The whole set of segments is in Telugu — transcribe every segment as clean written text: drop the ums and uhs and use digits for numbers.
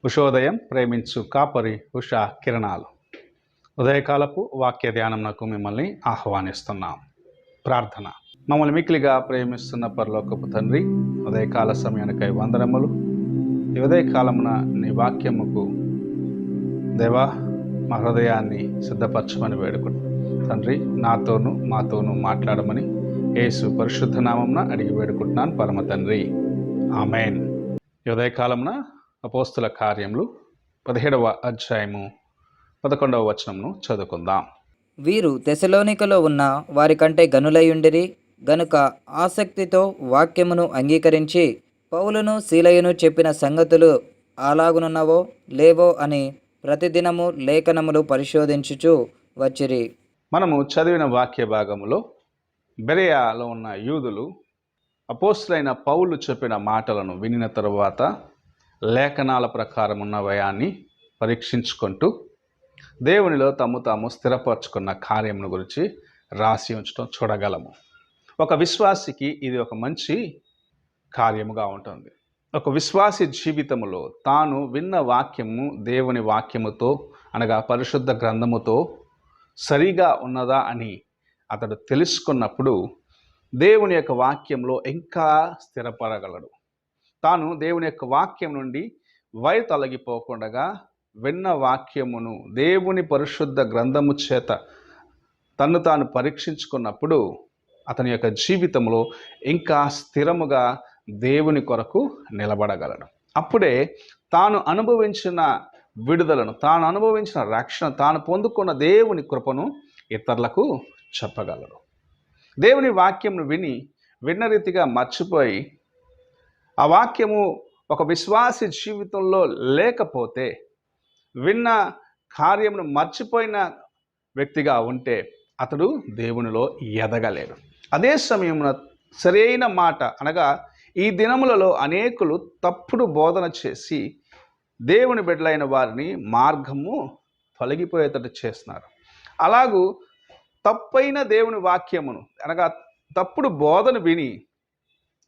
ఉషోదయం ప్రేమించు కాపరి ఉషా కిరణాలు. ఉదయకాలపు వాక్య ధ్యానంకు మిమ్మల్ని ఆహ్వానిస్తున్నాం. ప్రార్థన. మమ్మల్ని మిక్కిలిగా ప్రేమిస్తున్న పరలోకపు తండ్రి, ఉదయకాల సమయానికై వందనములు. ఈ ఉదయకాలమున నీ వాక్యముకు దేవా మా హృదయాన్ని సిద్ధపరచమని వేడుకుంటున్నాం. తండ్రి, నాతోనూ మాతోనూ మాట్లాడమని యేసు పరిశుద్ధ నామమున అడిగి వేడుకుంటున్నాను పరమ తండ్రి, ఆమేన్. ఈ ఉదయకాలమున అపోస్తుల కార్యములు 17వ అధ్యాయము 11వ వచనమును చదువుకుందాం. వీరు తెసలోనికలో ఉన్న వారికంటే గనులయుండిరి గనుక ఆసక్తితో వాక్యమును అంగీకరించి పౌలును సీలయును చెప్పిన సంగతులు అలాగునున్నవో లేవో అని ప్రతిదినము లేఖనములు పరిశోధించుచు వచ్చిరి. మనము చదివిన వాక్య భాగములో బెరయాలో ఉన్న యూదులు అపోస్తులైన పౌలు చెప్పిన మాటలను వినిన తరువాత లేఖనాల ప్రకారం ఉన్న వ్యయాన్ని పరీక్షించుకుంటూ దేవునిలో తాము స్థిరపరచుకున్న కార్యమును గురించి రాసి ఉంచడం చూడగలము. ఒక విశ్వాసికి ఇది ఒక మంచి కార్యముగా ఉంటుంది. ఒక విశ్వాసి జీవితంలో తాను విన్న వాక్యము దేవుని వాక్యముతో అనగా పరిశుద్ధ గ్రంథముతో సరిగా ఉన్నదా అని అతడు తెలుసుకున్నప్పుడు దేవుని యొక్క వాక్యంలో ఇంకా స్థిరపడగలడు. తాను దేవుని యొక్క వాక్యం నుండి తొలగిపోకుండా విన్న వాక్యమును దేవుని పరిశుద్ధ గ్రంథము చేత తన్ను తాను పరీక్షించుకున్నప్పుడు అతని యొక్క జీవితంలో ఇంకా స్థిరముగా దేవుని కొరకు నిలబడగలడు. అప్పుడే తాను అనుభవించిన విడుదలను, తాను అనుభవించిన రక్షణ, తాను పొందుకున్న దేవుని కృపను ఇతరులకు చెప్పగలడు. దేవుని వాక్యమును విన్న రీతిగా మర్చిపోయి ఆ వాక్యము ఒక విశ్వాసి జీవితంలో లేకపోతే, విన్న కార్యమును మర్చిపోయిన వ్యక్తిగా ఉంటే అతడు దేవునిలో ఎదగలేడు. అదే సమయమున సరైన మాట అనగా ఈ దినములలో అనేకులు తప్పుడు బోధన చేసి దేవుని బిడ్డలైన వారిని మార్గము తొలగిపోయేటట్టు చేస్తున్నారు. అలాగూ తప్పైన దేవుని వాక్యమును అనగా తప్పుడు బోధన విని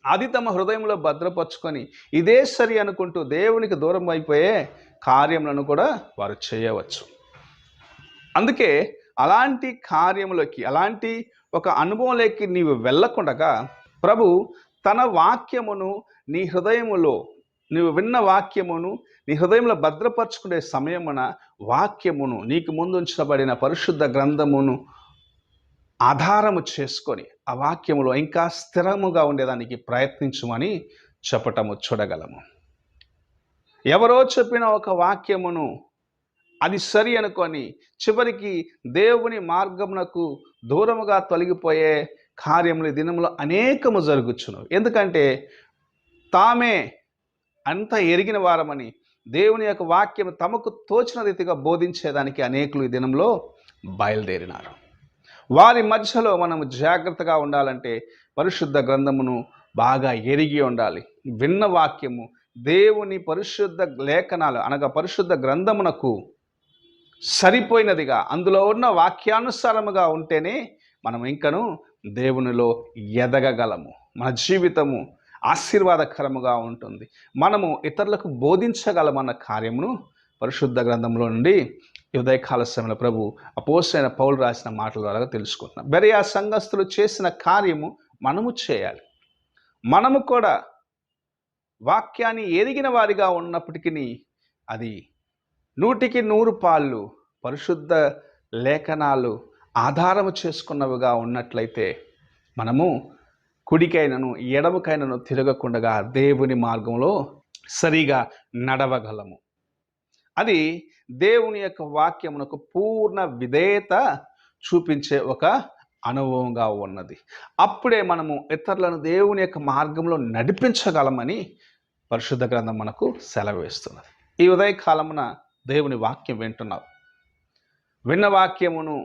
అది తమ హృదయంలో భద్రపరుచుకొని ఇదే సరి అనుకుంటూ దేవునికి దూరం అయిపోయే కార్యములను కూడా వారు చేయవచ్చు. అందుకే అలాంటి కార్యములకి, అలాంటి ఒక అనుభవంలోకి నీవు వెళ్ళకుండగా ప్రభు తన వాక్యమును నీ హృదయములో, నీవు విన్న వాక్యమును నీ హృదయంలో భద్రపరుచుకునే సమయమున వాక్యమును, నీకు ముందు ఉంచబడిన పరిశుద్ధ గ్రంథమును ఆధారము చేసుకొని ఆ వాక్యములో ఇంకా స్థిరముగా ఉండేదానికి ప్రయత్నించమని చెప్పటము చూడగలము. ఎవరో చెప్పిన ఒక వాక్యమును అది సరి అనుకొని చివరికి దేవుని మార్గమునకు దూరముగా తొలగిపోయే కార్యములు ఈ దినములో అనేకము జరుగుచును. ఎందుకంటే తామే అంత ఎరిగిన వారమని దేవుని యొక్క వాక్యము తమకు తోచిన రీతిగా బోధించేదానికి అనేకులు ఈ దినంలో బయలుదేరినారు. వారి మధ్యలో మనము జాగ్రత్తగా ఉండాలంటే పరిశుద్ధ గ్రంథమును బాగా ఎరిగి ఉండాలి. విన్న వాక్యము దేవుని పరిశుద్ధ లేఖనాలు అనగా పరిశుద్ధ గ్రంథమునకు సరిపోయినదిగా, అందులో ఉన్న వాక్యానుసారముగా ఉంటేనే మనం ఇంకను దేవునిలో ఎదగగలము. మన జీవితము ఆశీర్వాదకరముగా ఉంటుంది. మనము ఇతరులకు బోధించగలమన్న కార్యమును పరిశుద్ధ గ్రంథంలో నుండి ఉదయకాల సమయంలో ప్రభు అపోస్తలుడైన పౌలు రాసిన మాటల ద్వారా తెలుసుకుంటున్నాం. బెరయా సంఘస్థులు చేసిన కార్యము మనము చేయాలి. మనము కూడా వాక్యాన్ని ఎరిగిన వారిగా ఉన్నప్పటికీ అది 100కి 100 పాళ్ళు పరిశుద్ధ లేఖనాలు ఆధారము చేసుకున్నవిగా ఉన్నట్లయితే మనము కుడికైనను ఎడమకైనను తిరగకుండా దేవుని మార్గంలో సరిగా నడవగలము. అది దేవుని యొక్క వాక్యమునకు పూర్ణ విధేయత చూపించే ఒక అనుభవంగా ఉన్నది. అప్పుడే మనము ఇతరులను దేవుని యొక్క మార్గంలో నడిపించగలమని పరిశుద్ధ గ్రంథం మనకు సెలవేస్తున్నది. ఈ ఉదయకాలమున దేవుని వాక్యం వింటున్నావు. విన్న వాక్యమును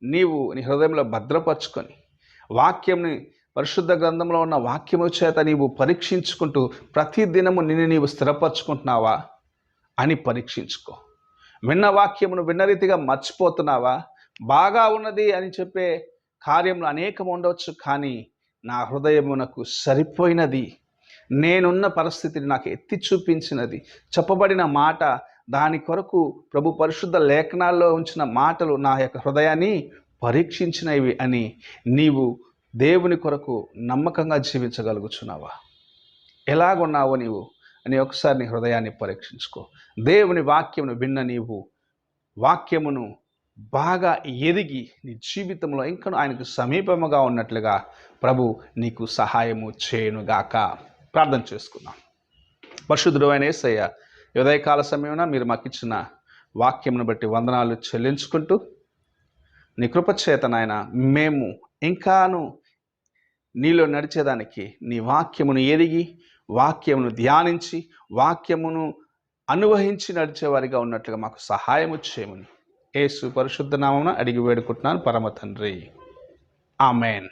నీవు నీ హృదయంలో భద్రపరుచుకొని వాక్యంని, పరిశుద్ధ గ్రంథంలో ఉన్న వాక్యము చేత నీవు పరీక్షించుకుంటూ ప్రతి దినము నిన్ను నీవు స్థిరపరచుకుంటున్నావా అని పరీక్షించుకో. విన్న వాక్యమును విన్న రీతిగా మర్చిపోతున్నావా? బాగా ఉన్నది అని చెప్పే కార్యములు అనేకం ఉండవచ్చు, కానీ నా హృదయమునకు సరిపోయినది నేనున్న పరిస్థితిని నాకు ఎత్తి చూపించినది. చెప్పబడిన మాట, దాని కొరకు ప్రభు పరిశుద్ధ లేఖనాల్లో ఉంచిన మాటలు నా యొక్క హృదయాన్ని పరీక్షించినవి అని నీవు దేవుని కొరకు నమ్మకంగా జీవించగలుగుచున్నావా? ఎలాగున్నావో నీవు అని ఒకసారి నీ హృదయాన్ని పరీక్షించుకో. దేవుని వాక్యమును విన్న నీవు వాక్యమును బాగా ఎరిగి నీ జీవితంలో ఇంకను ఆయనకు సమీపముగా ఉన్నట్లుగా ప్రభు నీకు సహాయము చేయునుగాక. ప్రార్థన చేసుకుందాం. పరిశుద్ధుడు అయిన యేసయ్య, ఉదయకాల సమయమున మీరు మాకు ఇచ్చిన వాక్యమును బట్టి వందనాలు చెల్లించుకుంటూ, నీ కృపచేత నాయన మేము ఇంకాను నీలో నడిచేదానికి నీ వాక్యమును ఎరిగి, వాక్యమును ధ్యానించి, వాక్యమును అనువహించి నడిచేవారిగా ఉన్నట్లుగా మాకు సహాయము చేయమని యేసు పరిశుద్ధ నామమున అడిగి వేడుకుంటున్నాను పరమ తండ్రి. ఆమెన్.